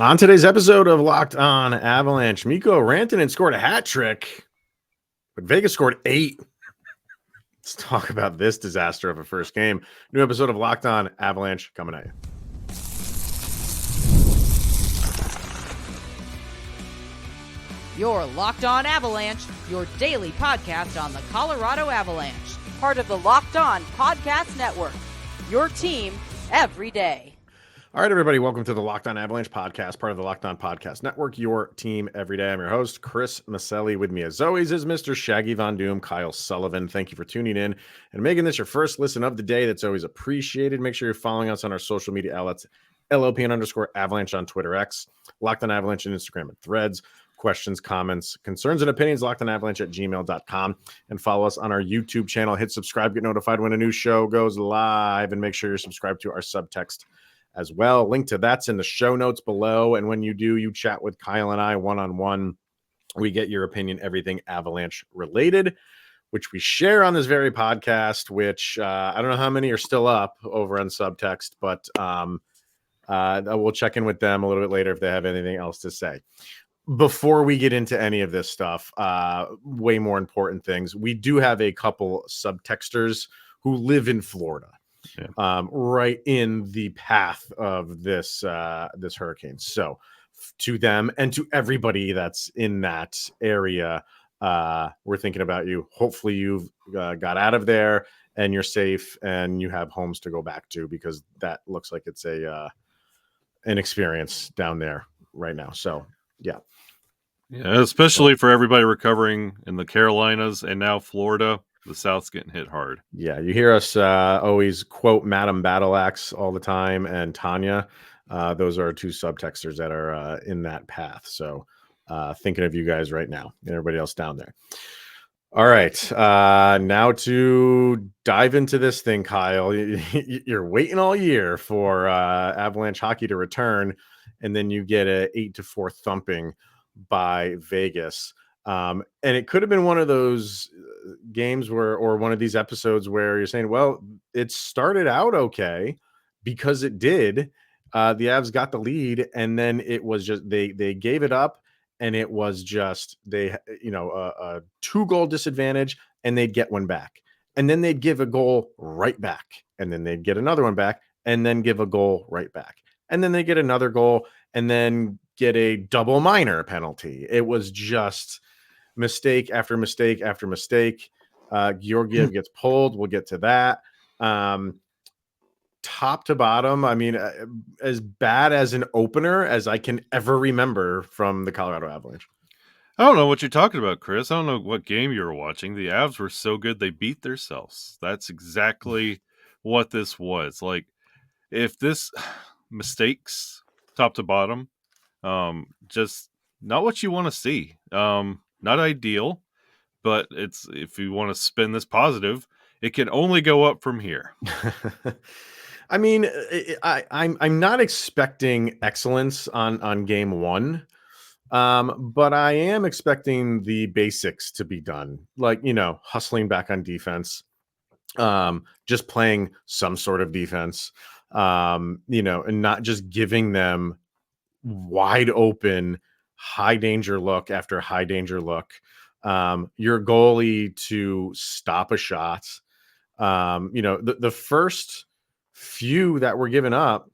On today's episode of Locked On Avalanche, Mikko Rantanen scored a hat trick, but Vegas scored 8. Let's talk about this disaster of a first game. New episode of Locked On Avalanche coming at you. Your Locked On Avalanche, your daily podcast on the Colorado Avalanche. Part of the Locked On Podcast Network. Your team every day. All right, everybody, welcome to the Locked On Avalanche podcast, part of the Locked On Podcast Network, your team every day. I'm your host, Chris Maselli. With me, as always, is Mr. Shaggy Von Doom, Kyle Sullivan. Thank you for tuning in and making this your first listen of the day. That's always appreciated. Make sure you're following us on our social media outlets, LOPN_Avalanche on Twitter X, Locked On Avalanche on Instagram and Threads. Questions, comments, concerns, and opinions, lockedonavalanche@gmail.com. And follow us on our YouTube channel. Hit subscribe, get notified when a new show goes live, and make sure you're subscribed to our Subtext as well. Link to that's in the show notes below. And when you do, you chat with Kyle and I one-on-one. We get your opinion, everything Avalanche related, which we share on this very podcast, which I don't know how many are still up over on Subtext, but we'll check in with them a little bit later if they have anything else to say. Before we get into any of this stuff, way more important things, we do have a couple subtexters who live in Florida. Yeah. Right in the path of this hurricane. So to them and to everybody that's in that area, we're thinking about you. Hopefully you've got out of there and you're safe and you have homes to go back to, because that looks like it's an experience down there right now. So yeah, especially for everybody recovering in the Carolinas and now Florida. The South's getting hit hard. Yeah, you hear us always quote Madam Battleaxe all the time, and Tanya. Those are two subtexters that are in that path. So thinking of you guys right now and everybody else down there. All right, now to dive into this thing, Kyle. You're waiting all year for Avalanche hockey to return, and then you get a 8-4 thumping by Vegas. And it could have been one of those games or one of these episodes where you're saying, well, it started out okay because it did. The Avs got the lead, and then it was just they gave it up, and it was just a 2-goal disadvantage, and they'd get one back, and then they'd give a goal right back, and then they'd get another one back, and then give a goal right back, and then they get another goal, and then get a double minor penalty. It was just mistake after mistake after mistake. Georgiev gets pulled. We'll get to that. Top to bottom, I mean, as bad as an opener as I can ever remember from the Colorado Avalanche. I don't know what you're talking about, Chris. I don't know what game you were watching. The Avs were so good they beat themselves. That's exactly what this was. Like, if this mistakes top to bottom, just not what you want to see. Not ideal, but it's, if you want to spin this positive, it can only go up from here. I mean, I'm not expecting excellence on game one, but I am expecting the basics to be done, like, hustling back on defense, just playing some sort of defense, and not just giving them wide open, high danger look after high danger look. Your goalie to stop a shot. The first few that were given up,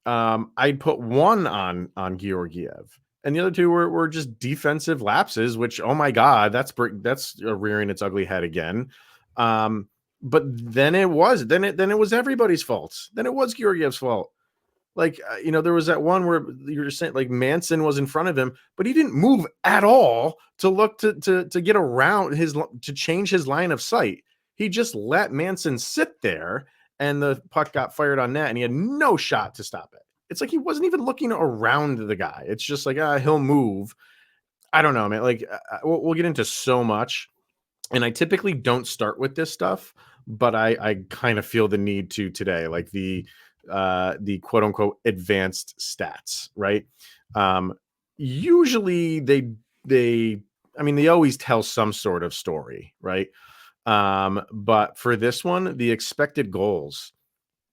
I'd put one on Georgiev, and the other two were just defensive lapses, which, oh my God, that's rearing its ugly head again. But then it was everybody's fault. Then it was Georgiev's fault. Like, there was that one where you were saying, like, Manson was in front of him, but he didn't move at all to look to get around to change his line of sight. He just let Manson sit there, and the puck got fired on net, and he had no shot to stop it. It's like he wasn't even looking around the guy. It's just like, he'll move. I don't know, man. Like, we'll get into so much, and I typically don't start with this stuff, but I kind of feel the need to today, like the quote unquote advanced stats, right? Usually they always tell some sort of story, right? But for this one, the expected goals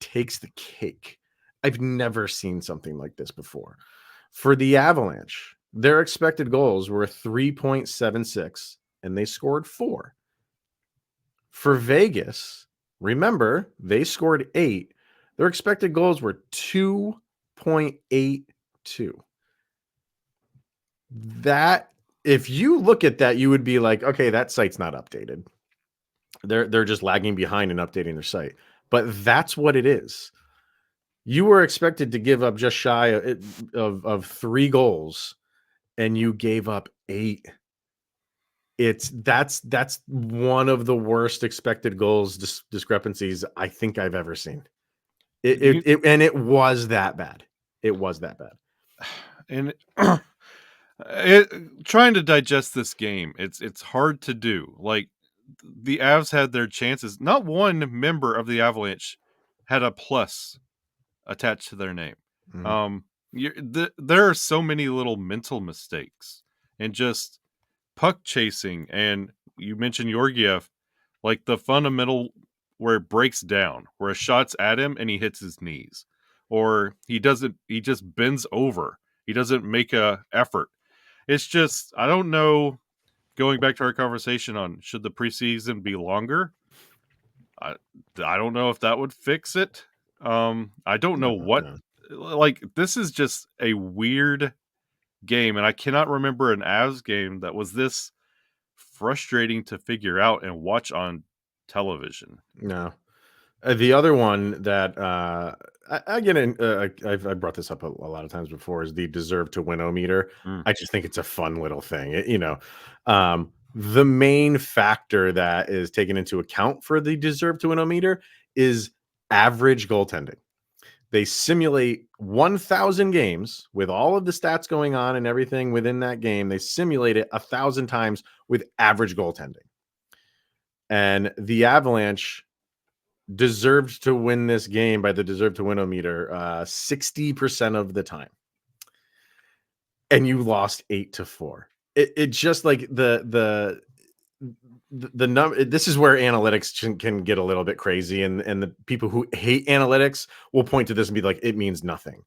takes the cake. I've never seen something like this before. For the Avalanche, their expected goals were 3.76, and they scored 4. For Vegas, remember, they scored 8. Their expected goals were 2.82. That, if you look at that, you would be like, okay, that site's not updated. They're just lagging behind in updating their site. But that's what it is. You were expected to give up just shy of 3 goals, and you gave up 8. That's one of the worst expected goals discrepancies I think I've ever seen. It was that bad. It was that bad. And trying to digest this game, it's hard to do. Like, the Avs had their chances. Not one member of the Avalanche had a plus attached to their name. Mhm. There are so many little mental mistakes and just puck chasing. And you mentioned Georgiev, like the fundamental where it breaks down, where a shot's at him and he hits his knees, or he just bends over. He doesn't make a effort. It's just, I don't know. Going back to our conversation on should the preseason be longer, I don't know if that would fix it. I don't know what. No. Like, this is just a weird game, and I cannot remember an Avs game that was this frustrating to figure out and watch on television. No. The other one that I get in, I've brought this up a lot of times before, is the deserve to win meter. Mm. I just think it's a fun little thing. The main factor that is taken into account for the deserve to win meter is average goaltending. They simulate 1,000 games with all of the stats going on and everything within that game. They simulate it 1,000 times with average goaltending. And the Avalanche deserved to win this game by the deserve to win meter 60% of the time. And you lost 8-4. It just like the number. This is where analytics can get a little bit crazy, and the people who hate analytics will point to this and be like, it means nothing.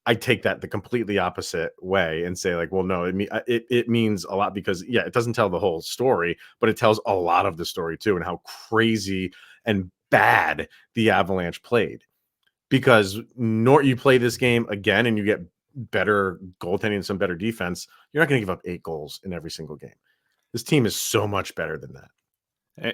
I take that the completely opposite way and say, like, well, no, it means a lot, because it doesn't tell the whole story, but it tells a lot of the story too, and how crazy and bad the Avalanche played. Because you play this game again and you get better goaltending and some better defense, you're not going to give up 8 goals in every single game. This team is so much better than that.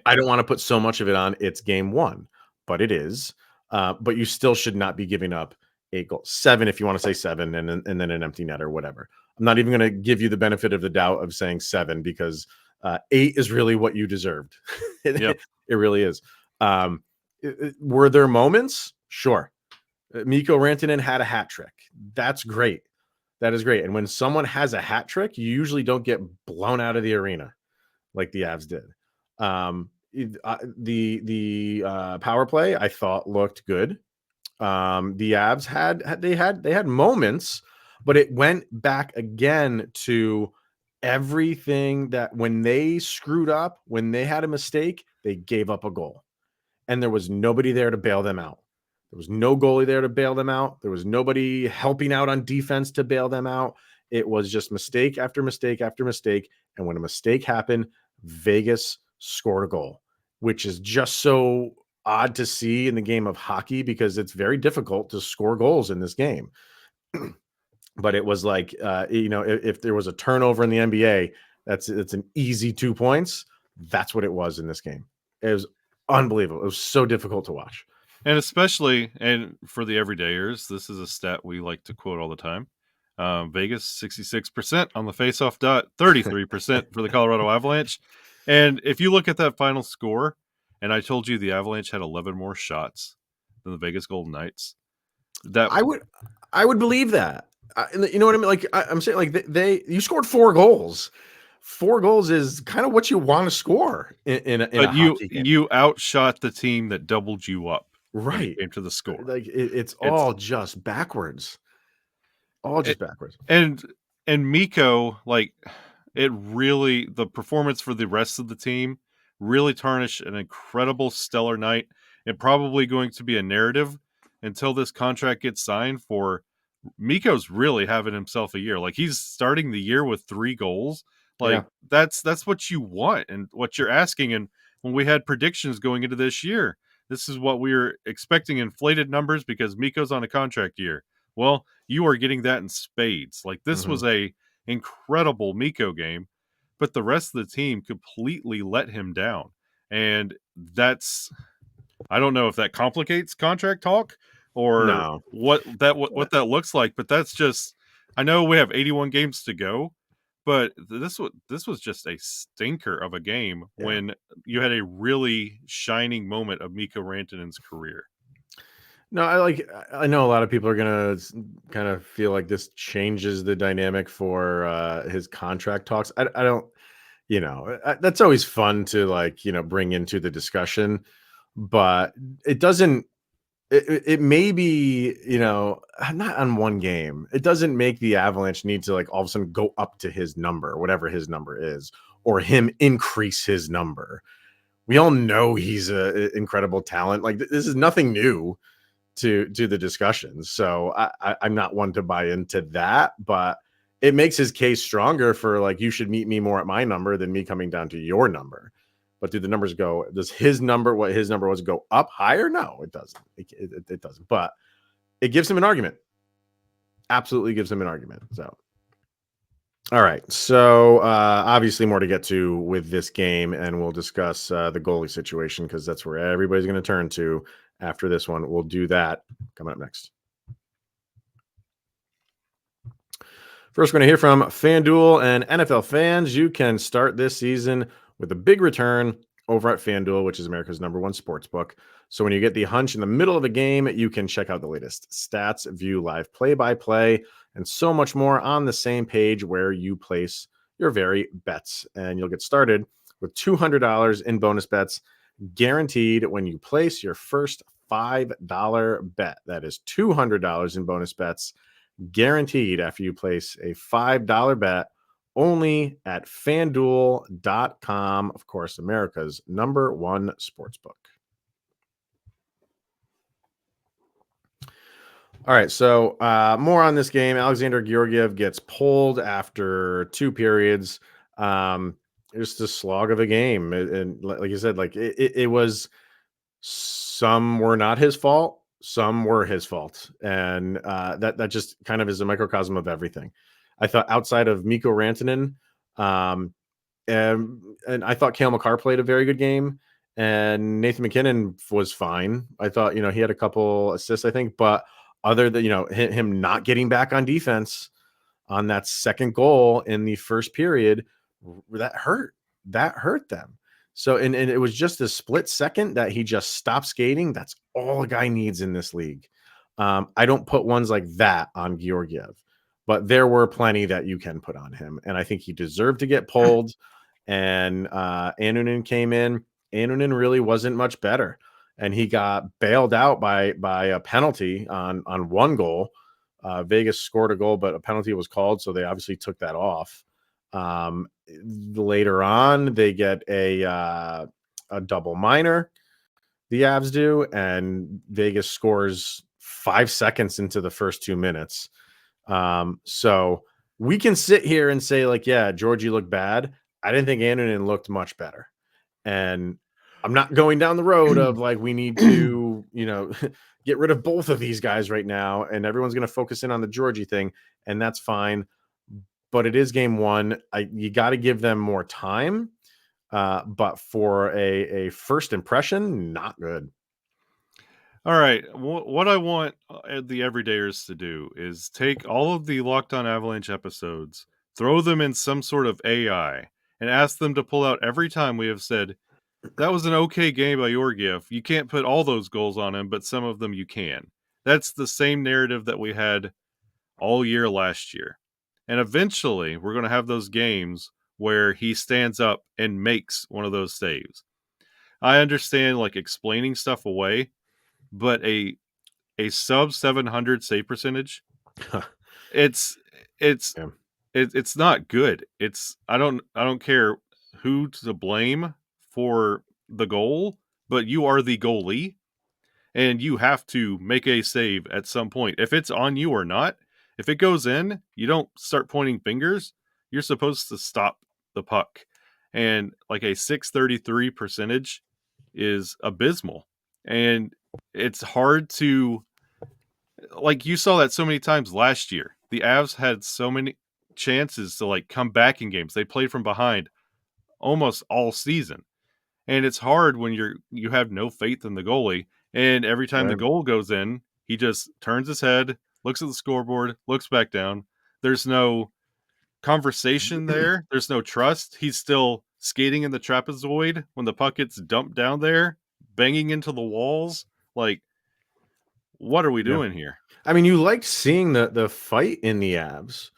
I don't want to put so much of it on it's game 1, but it is. But you still should not be giving up 8 goals. 7 if you want to say 7, and then an empty net or whatever. I'm not even going to give you the benefit of the doubt of saying 7, because 8 is really what you deserved. Yep. It really is. Were there moments? Sure. Mikko Rantanen had a hat trick. That's great. That is great. And when someone has a hat trick, you usually don't get blown out of the arena like the Avs did. The power play, I thought, looked good. The Avs had moments, but it went back again to everything that when they screwed up, when they had a mistake, they gave up a goal, and there was nobody there to bail them out. There was no goalie there to bail them out. There was nobody helping out on defense to bail them out. It was just mistake after mistake after mistake. And when a mistake happened, Vegas scored a goal, which is just so odd to see in the game of hockey, because it's very difficult to score goals in this game. But it was like, if there was a turnover in the NBA, it's an easy 2 points. That's what it was in this game. It was unbelievable. It was so difficult to watch. And especially, and for the everydayers, this is a stat we like to quote all the time. Vegas, 66% on the faceoff dot, 33% for the Colorado Avalanche. And if you look at that final score, and I told you the Avalanche had 11 more shots than the Vegas Golden Knights, that I would believe that. You know what I mean? Like, I'm saying, like, you scored 4 goals. 4 goals is kind of what you want to score in a hockey game. You outshot the team that doubled you up. Right. When it came to the score. Like, it's all just backwards. All just backwards. And Mikko, like, the performance for the rest of the team really tarnished an incredible stellar night, and probably going to be a narrative until this contract gets signed for Mikko's really having himself a year. Like, he's starting the year with 3 goals. Yeah. Like, that's what you want and what you're asking. And when we had predictions going into this year, this is what we were expecting, inflated numbers because Mikko's on a contract year. Well, you are getting that in spades. Like, this Mhm. was a incredible Mikko game, but the rest of the team completely let him down. And that's, I don't know if that complicates contract talk or No. what that looks like, but that's just, I know we have 81 games to go, but this was just a stinker of a game Yeah. when you had a really shining moment of Mikko Rantanen's career. No, I know a lot of people are gonna kind of feel like this changes the dynamic for his contract talks. I don't, that's always fun to bring into the discussion, but it doesn't. It may be, not on one game. It doesn't make the Avalanche need to all of a sudden go up to his number, whatever his number is, or him increase his number. We all know he's a incredible talent. Like this is nothing new to the discussions. So I'm not one to buy into that, but it makes his case stronger for you should meet me more at my number than me coming down to your number. But do the numbers go? Does his number, what his number was, go up higher? No, it doesn't. It doesn't. But it gives him an argument. Absolutely gives him an argument. So, all right. So obviously more to get to with this game, and we'll discuss the goalie situation because that's where everybody's going to turn to after this one. We'll do that coming up next. First, we're going to hear from FanDuel and NFL fans. You can start this season with a big return over at FanDuel, which is America's #1 sportsbook. So when you get the hunch in the middle of a game, you can check out the latest stats, view live play-by-play, and so much more on the same page where you place your very bets. And you'll get started with $200 in bonus bets guaranteed when you place your first $5 bet. That is $200 in bonus bets guaranteed after you place a $5 bet only at fanduel.com. Of course, America's #1 sportsbook. All right, so more on this game. Alexander Georgiev gets pulled after 2 periods. Just a slog of a game. And like you said, it was, some were not his fault, some were his fault. And that just kind of is a microcosm of everything. I thought outside of Mikko Rantanen, um, and I thought Cale Makar played a very good game, and Nathan McKinnon was fine. I thought, he had a couple assists, I think, but other than, him not getting back on defense on that second goal in the first period, that hurt. That hurt them. So, and it was just a split second that he just stopped skating. That's all a guy needs in this league. I don't put ones like that on Georgiev, but there were plenty that you can put on him. And I think he deserved to get pulled. And Annunen came in. Annunen really wasn't much better. And he got bailed out by a penalty on one goal. Vegas scored a goal, but a penalty was called, so they obviously took that off. Later on, they get a double minor. The Avs do, and Vegas scores 5 seconds into the first 2 minutes. So we can sit here and say, yeah, Georgie looked bad. I didn't think Annunen looked much better. And I'm not going down the road of we need to, get rid of both of these guys right now. And everyone's going to focus in on the Georgie thing. And that's fine. But it is game 1. You got to give them more time. But for a first impression, not good. All right. What I want the everydayers to do is take all of the Locked On Avalanche episodes, throw them in some sort of AI, and ask them to pull out every time we have said, that was an okay game by Georgiev. You can't put all those goals on him, but some of them you can. That's the same narrative that we had all year last year. And eventually, we're going to have those games where he stands up and makes one of those saves. I understand explaining stuff away, but a sub 700 save percentage, it's Yeah. it's not good. I don't care who to blame for the goal, but you are the goalie and you have to make a save at some point. If it's on you or not, If it goes in, you don't start pointing fingers. You're supposed to stop the puck. And like a 633 percentage is abysmal. And it's hard to, like, you saw that so many times last year. The Avs had so many chances to like come back in games. They played from behind almost all season. And it's hard when you have no faith in the goalie. And every time the Right. goal goes in, he just turns his head, looks at the scoreboard, looks back down. There's no conversation there. There's no trust. He's still skating in the trapezoid when the puck gets dumped down there, banging into the walls. Like, what are we Yeah. doing here? I mean, you liked seeing the fight in the Avs.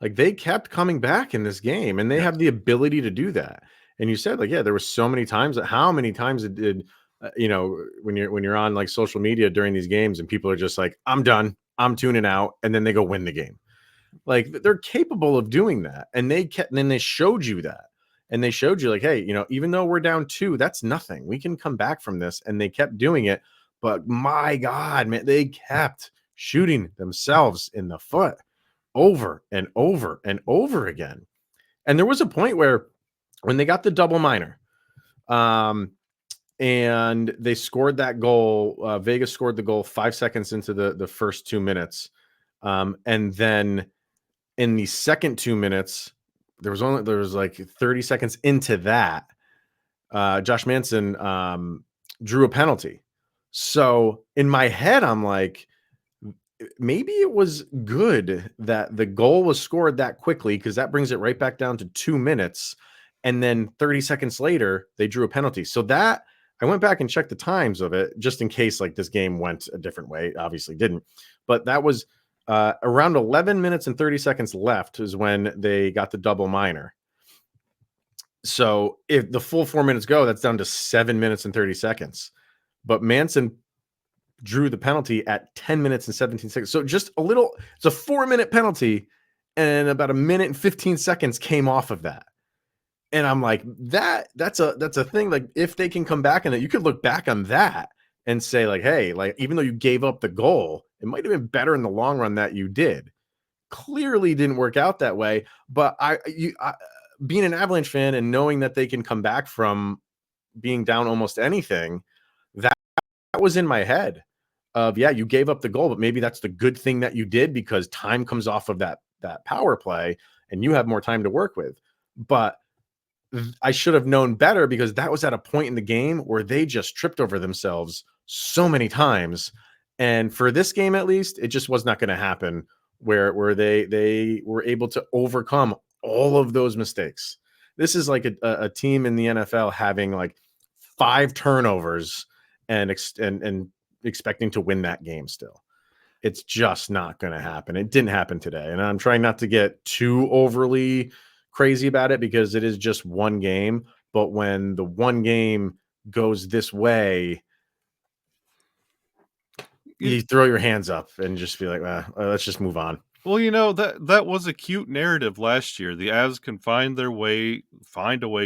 Like they kept coming back in this game, and they Yes. have the ability to do that. And you said, like, yeah, there were so many times that how many times it did, when you're on like social media during these games, and people are just like, I'm done, I'm tuning out, and then they go win the game. Like they're capable of doing that, and then they showed you that, and they showed you like, hey, even though we're down 2, that's nothing. We can come back from this, and they kept doing it. But my God, man, they kept shooting themselves in the foot over and over and over again. And there was a point where when they got the double minor, and they scored that goal, Vegas scored the goal 5 seconds into the first 2 minutes. And then in the second 2 minutes, there was like 30 seconds into that, Josh Manson drew a penalty. So in my head, I'm like, maybe it was good that the goal was scored that quickly, because that brings it right back down to 2 minutes. And then 30 seconds later, they drew a penalty. So that I went back and checked the times of it just in case like this game went a different way. Obviously didn't, but that was around 11 minutes and 30 seconds left is when they got the double minor. So if the full 4 minutes go, that's down to 7 minutes and 30 seconds. But Manson drew the penalty at 10 minutes and 17 seconds. So just it's a 4-minute penalty, and about a minute and 15 seconds came off of that. And I'm like, that's a thing. Like if they can come back, and that you could look back on that and say like, hey, like even though you gave up the goal, it might have been better in the long run that you did. Clearly didn't work out that way. But being an Avalanche fan and knowing that they can come back from being down almost anything, that was in my head of, yeah, you gave up the goal, but maybe that's the good thing that you did, because time comes off of that power play and you have more time to work with. But I should have known better, because that was at a point in the game where they just tripped over themselves so many times. And for this game, at least, it just was not going to happen where they were able to overcome all of those mistakes. This is like a team in the NFL having like 5 turnovers and expecting to win that game still. It's just not going to happen. It didn't happen today. And I'm trying not to get too overly crazy about it, because it is just one game. But when the one game goes this way, you throw your hands up and just be like, let's just move on. Well, that was a cute narrative last year. The Avs can find a way,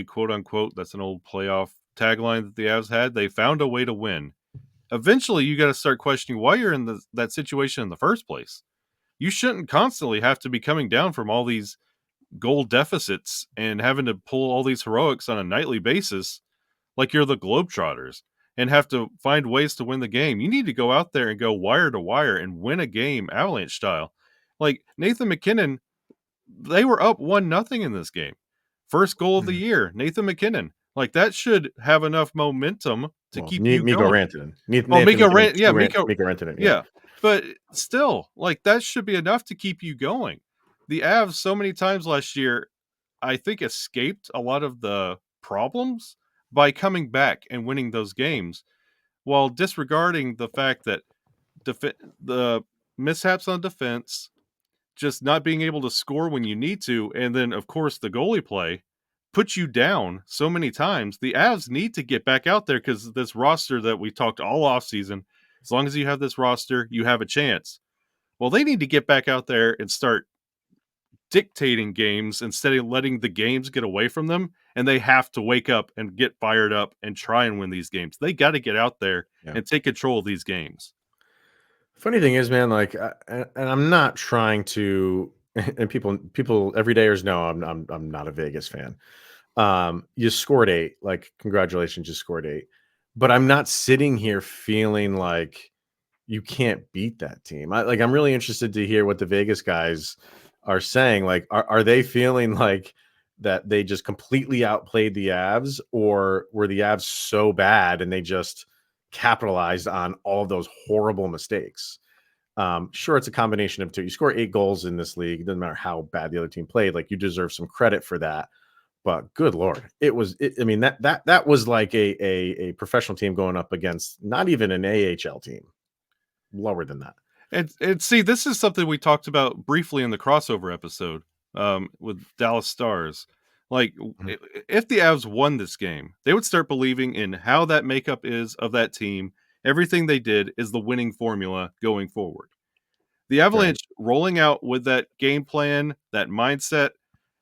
quote unquote. That's an old playoff tagline that the Avs had. They found a way to win. Eventually, you got to start questioning why you're in that situation in the first place. You shouldn't constantly have to be coming down from all these goal deficits and having to pull all these heroics on a nightly basis like you're the Globetrotters and have to find ways to win the game. You need to go out there and go wire to wire and win a game Avalanche style. Like Nathan MacKinnon, they were up 1-0 in this game. First goal of the year, Nathan MacKinnon. Like that should have enough momentum to keep you Mikko going. Rantanen. Mikko Rantanen. Yeah. But still, like that should be enough to keep you going. The Avs so many times last year, I think, escaped a lot of the problems by coming back and winning those games, while disregarding the fact that the mishaps on defense, just not being able to score when you need to, and then, of course, the goalie play put you down so many times. The Avs need to get back out there, because this roster that we talked all offseason, as long as you have this roster, you have a chance. Well, they need to get back out there and start dictating games instead of letting the games get away from them, and they have to wake up and get fired up and try and win these games. They got to get out there and take control of these games. Funny thing is, man, like, and I'm not trying to, and people everydayers know I'm not a Vegas fan. You scored 8, like, congratulations, you scored 8. But I'm not sitting here feeling like you can't beat that team. I'm really interested to hear what the Vegas guys are saying. Like, are they feeling like that they just completely outplayed the Avs, or were the Avs so bad and they just capitalized on all of those horrible mistakes? Sure, it's a combination of two. You score 8 goals in this league, it doesn't matter how bad the other team played. Like, you deserve some credit for that. But good lord, it was. I mean, that was like a professional team going up against not even an AHL team, lower than that. And see, this is something we talked about briefly in the crossover episode with Dallas Stars. Like, Mhm. if the Avs won this game, they would start believing in how that makeup is of that team. Everything they did is the winning formula going forward. The Right. Avalanche rolling out with that game plan, that mindset,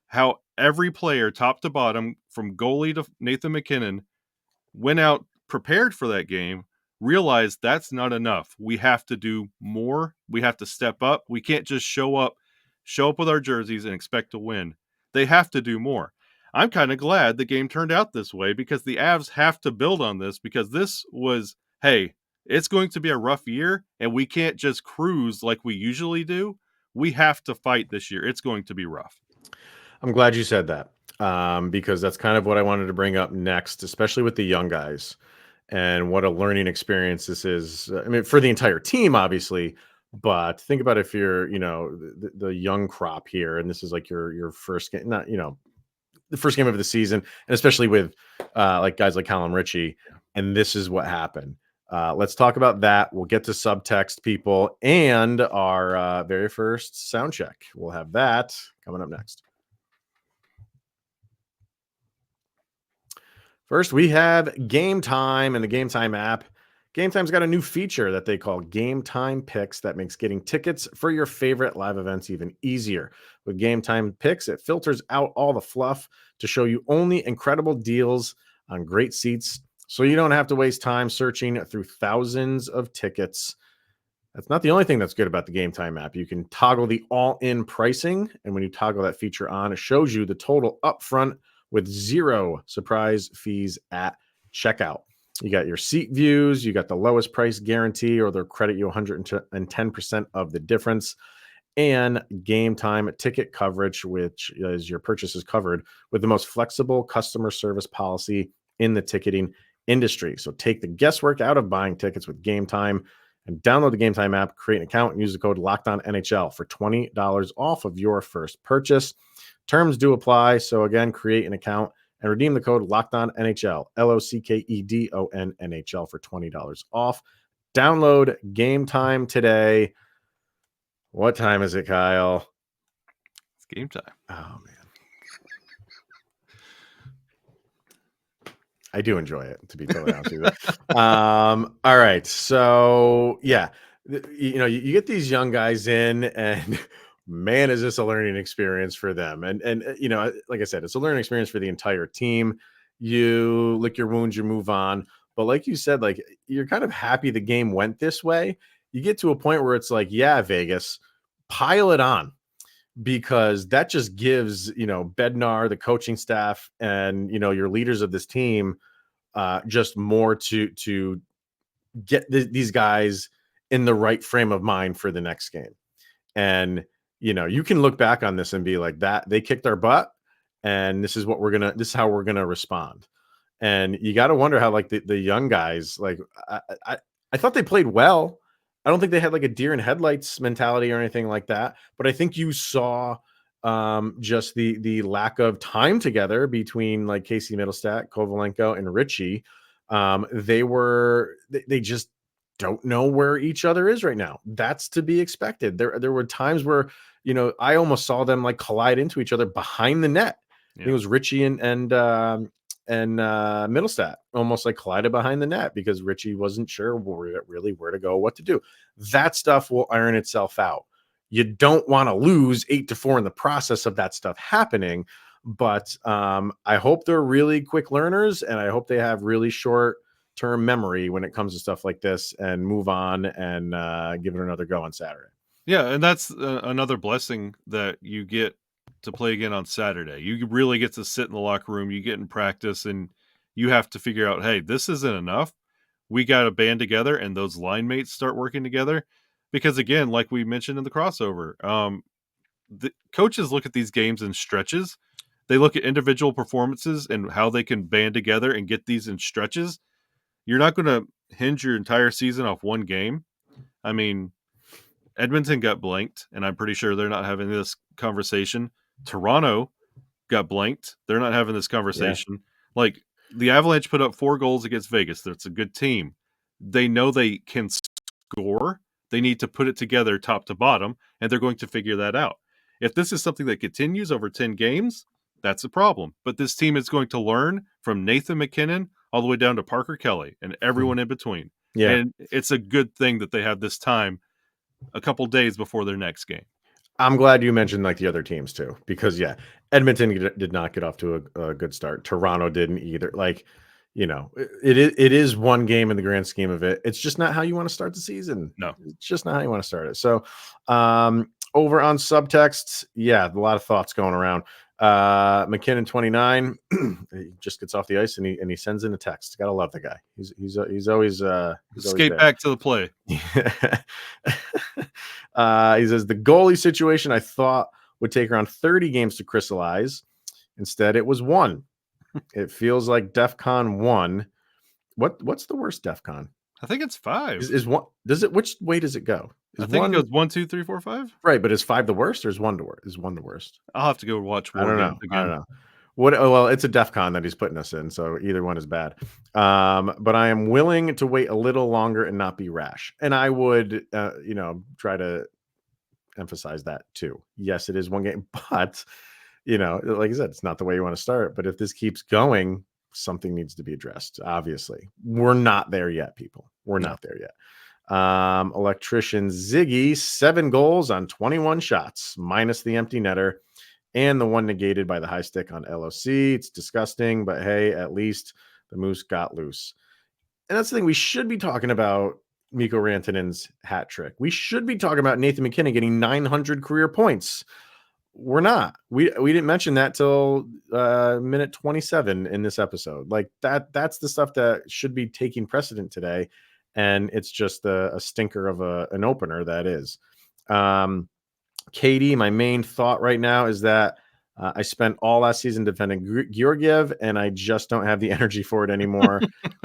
how every player, top to bottom, from goalie to Nathan McKinnon, went out prepared for that game, realized that's not enough. We have to do more. We have to step up. We can't just show up with our jerseys and expect to win. They have to do more. I'm kind of glad the game turned out this way, because the Avs have to build on this, because this was, hey, it's going to be a rough year and we can't just cruise like we usually do. We have to fight this year. It's going to be rough. I'm glad you said that, because that's kind of what I wanted to bring up next, especially with the young guys and what a learning experience this is. I mean, for the entire team, obviously, but think about if you're, the young crop here, and this is like your first game, not, the first game of the season, and especially with like guys like Callum Ritchie, and this is what happened. Let's talk about that. We'll get to subtext, people, and our very first sound check. We'll have that coming up next. First, we have Game Time and the Game Time app. Game Time's got a new feature that they call Game Time Picks that makes getting tickets for your favorite live events even easier. With Game Time Picks, it filters out all the fluff to show you only incredible deals on great seats, so you don't have to waste time searching through thousands of tickets. That's not the only thing that's good about the Game Time app. You can toggle the all-in pricing, and when you toggle that feature on, it shows you the total upfront with 0 surprise fees at checkout. You got your seat views, you got the lowest price guarantee, or they'll credit you 110% of the difference, and Game Time ticket coverage, which is your purchase is covered with the most flexible customer service policy in the ticketing industry. So take the guesswork out of buying tickets with Game Time and download the Game Time app, create an account, and use the code LOCKEDONNHL for $20 off of your first purchase. Terms do apply. So again, create an account and redeem the code LOCKEDONNHL, LOCKEDONNHL for $20 off. Download Game Time today. What time is it, Kyle? It's game time. Oh, man. I do enjoy it, to be totally honest with you. All right. So, yeah, you get these young guys in, and man, is this a learning experience for them. And like I said, it's a learning experience for the entire team. You lick your wounds, you move on. But like you said, like, you're kind of happy the game went this way. You get to a point where it's like, yeah, Vegas, pile it on, because that just gives, Bednar, the coaching staff, and, your leaders of this team just more to get these guys in the right frame of mind for the next game. And, you can look back on this and be like, that they kicked our butt, and this is how we're going to respond. And you got to wonder how, like, the young guys, like, I thought they played well. I don't think they had like a deer in headlights mentality or anything like that, but I think you saw just the lack of time together between like Casey Middlestat, Kovalenko, and Richie. They just don't know where each other is right now. That's to be expected. There were times where, I almost saw them like collide into each other behind the net. I think it was Richie and Middlestat almost like collided behind the net because Richie wasn't sure really where to go, what to do. That stuff will iron itself out. You don't want to lose 8-4 in the process of that stuff happening. But I hope they're really quick learners, and I hope they have really short term memory when it comes to stuff like this and move on and give it another go on Saturday. Yeah, and that's another blessing that you get to play again on Saturday. You really get to sit in the locker room, you get in practice, and you have to figure out, hey, this isn't enough. We got to band together, and those line mates start working together. Because again, like we mentioned in the crossover, the coaches look at these games in stretches. They look at individual performances and how they can band together and get these in stretches. You're not going to hinge your entire season off one game. I mean, Edmonton got blanked, and I'm pretty sure they're not having this conversation. Toronto got blanked. They're not having this conversation. Yeah. Like, the Avalanche put up 4 goals against Vegas. That's a good team. They know they can score. They need to put it together top to bottom, and they're going to figure that out. If this is something that continues over 10 games, that's a problem. But this team is going to learn from Nathan McKinnon all the way down to Parker Kelly and everyone in between. Yeah. And it's a good thing that they have this time a couple days before their next game. I'm glad you mentioned like the other teams too, because Edmonton did not get off to a good start. Toronto didn't either. Like, it is one game in the grand scheme of it. It's just not how you want to start the season. No, it's just not how you want to start it. So, over on Subtext, a lot of thoughts going around. McKinnon 29, he just gets off the ice and he sends in a text. Gotta love the guy. He's always skate back to the play. He says the goalie situation I thought would take around 30 games to crystallize. Instead, it was 1. It feels like DEFCON 1. What's the worst DEFCON? I think it's 5. Is one? Does it? Which way does it go? I think it goes 1, 2, 3, 4, 5. Right, but is 5 the worst or is 1 the worst? Is 1 the worst? I'll have to go watch. I don't know. Well, it's a DEFCON that he's putting us in, so either one is bad. But I am willing to wait a little longer and not be rash. And I would, try to emphasize that too. Yes, it is one game, but like I said, it's not the way you want to start. But if this keeps going, something needs to be addressed. Obviously, we're not there yet, people. We're not there yet. Electrician Ziggy, 7 goals on 21 shots, minus the empty netter and the one negated by the high stick on LOC. It's disgusting, but hey, at least the Moose got loose. And that's the thing. We should be talking about Mikko Rantanen's hat trick. We should be talking about Nathan McKinnon getting 900 career points. We're not. We didn't mention that till minute 27 in this episode. Like that's the stuff that should be taking precedent today. And it's just a stinker of an opener that is. Katie, my main thought right now is that I spent all last season defending Georgiev, and I just don't have the energy for it anymore.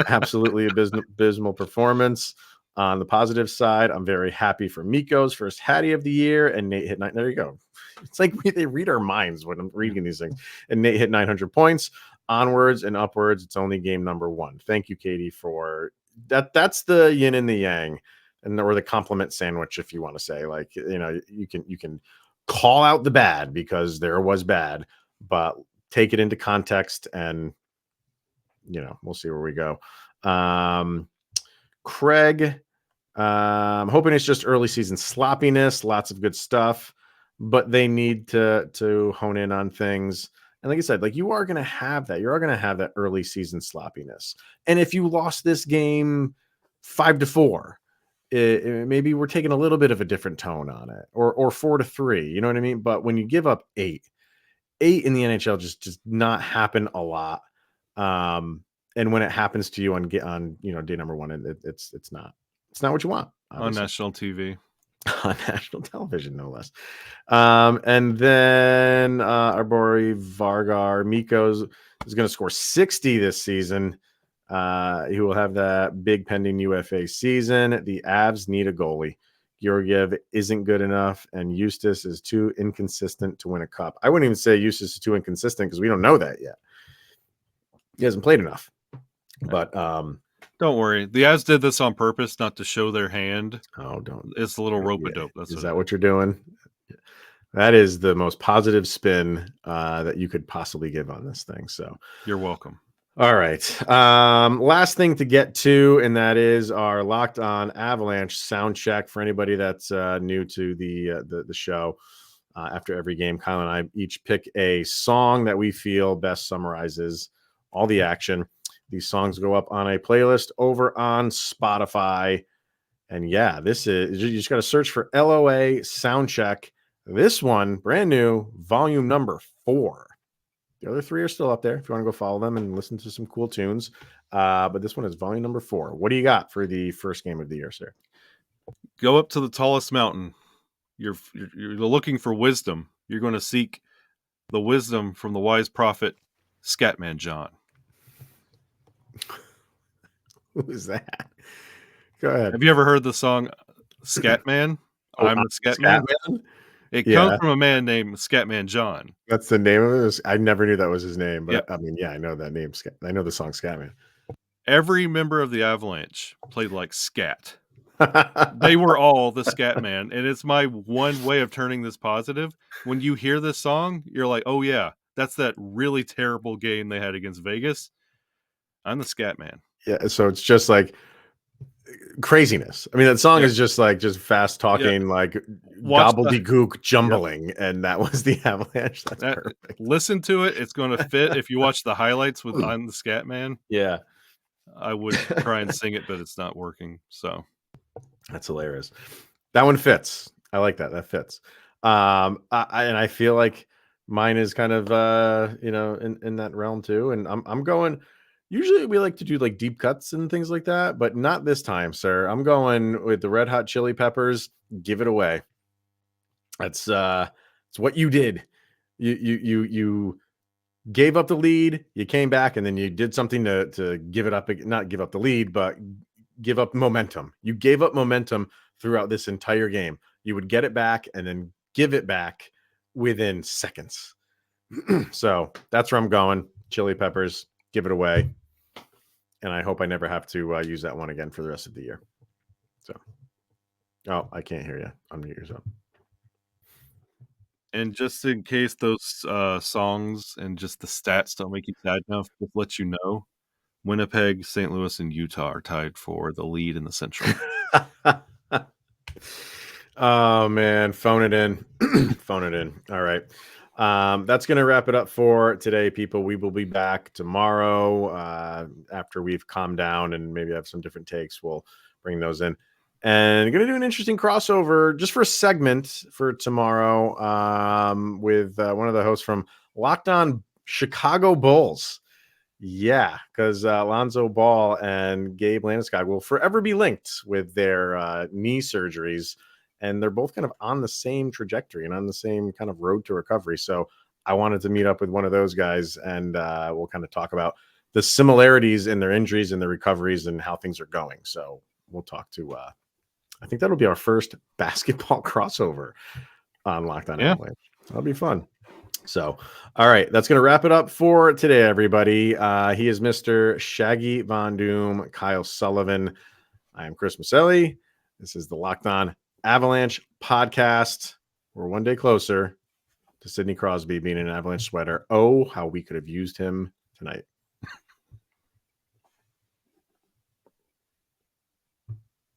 Absolutely abysmal performance. On the positive side, I'm very happy for Mikko's first Hattie of the year, and Nate hit 9. There you go. It's like they read our minds when I'm reading these things. And Nate hit 900 points. Onwards and upwards, it's only game number 1. Thank you, Katie, for that. That's the yin and the yang, or the compliment sandwich, if you want to say. Like, you can call out the bad because there was bad, but take it into context, and we'll see where we go. Craig, I'm hoping it's just early season sloppiness, lots of good stuff, but they need to hone in on things. And like I said, like you are going to have that. You are going to have that early season sloppiness. And if you lost this game 5-4, maybe we're taking a little bit of a different tone on it, or 4-3. You know what I mean? But when you give up 8 in the NHL, just not happen a lot. And when it happens to you on day number 1, it's not what you want, obviously. On national TV. On national television, no less. And then Arbori Vargar Mikko is going to score 60 this season. He will have that big pending UFA season. The Avs need a goalie. Georgiev isn't good enough, and Eustace is too inconsistent to win a cup. I wouldn't even say Eustace is too inconsistent because we don't know that yet. He hasn't played enough. But don't worry. The Avs did this on purpose, not to show their hand. Oh, don't. It's a little rope-a-dope. Is that what you're doing? That is the most positive spin that you could possibly give on this thing. So you're welcome. All right. Last thing to get to, and that is our Locked On Avalanche sound check for anybody that's new to the show. After every game, Kyle and I each pick a song that we feel best summarizes all the action. These songs go up on a playlist over on Spotify. And yeah, this is, you just got to search for LOA Soundcheck. This one, brand new, volume number 4. The other 3 are still up there if you want to go follow them and listen to some cool tunes. But this one is volume number 4. What do you got for the first game of the year, sir? Go up to the tallest mountain. You're looking for wisdom. You're going to seek the wisdom from the wise prophet, Scatman John. Who is that? Go ahead. Have you ever heard the song Scatman? I'm the Scatman. It comes from a man named Scatman John. That's the name of it. I never knew that was his name, but I mean, yeah, I know that name. I know the song Scatman. Every member of the Avalanche played like scat. They were all the Scatman, and it's my one way of turning this positive. When you hear this song, you're like, oh yeah, that's that really terrible game they had against Vegas. I'm the Scatman. Yeah, so it's just like craziness. I mean, that song is just fast talking, like gobbledygook jumbling, and that was the Avalanche. That's perfect. Listen to it; it's going to fit. If you watch the highlights with "I'm the Scatman," yeah, I would try and sing it, but it's not working. So that's hilarious. That one fits. I like that. That fits. And I feel like mine is kind of in that realm too. And I'm going. Usually we like to do like deep cuts and things like that, but not this time, sir. I'm going with the Red Hot Chili Peppers. Give it away. That's it's what you did. You gave up the lead, you came back, and then you did something to give it up, not give up the lead, but give up momentum. You gave up momentum throughout this entire game. You would get it back and then give it back within seconds. So that's where I'm going. Chili Peppers. Give it away. And I hope I never have to use that one again for the rest of the year. So, I can't hear you. Unmute yourself. And just in case those songs and just the stats don't make you sad enough, just let you know, Winnipeg, St. Louis, and Utah are tied for the lead in the Central. Oh, man. Phone it in. Phone it in. All right. That's going to wrap it up for today, people. We will be back tomorrow after we've calmed down and maybe have some different takes. We'll bring those in. And going to do an interesting crossover just for a segment for tomorrow with one of the hosts from Locked On Chicago Bulls. Yeah, because Lonzo Ball and Gabe Landeskog will forever be linked with their knee surgeries. And they're both kind of on the same trajectory and on the same kind of road to recovery. So I wanted to meet up with one of those guys, and we'll kind of talk about the similarities in their injuries and their recoveries and how things are going. So we'll talk to, I think that'll be our first basketball crossover on Locked On Avalanche. That'll be fun. So, all right, that's going to wrap it up for today, everybody. He is Mr. Shaggy Von Doom, Kyle Sullivan. I am Chris Maselli. This is the Locked On Avalanche podcast. We're one day closer to Sidney Crosby being in an Avalanche sweater. Oh, how we could have used him tonight.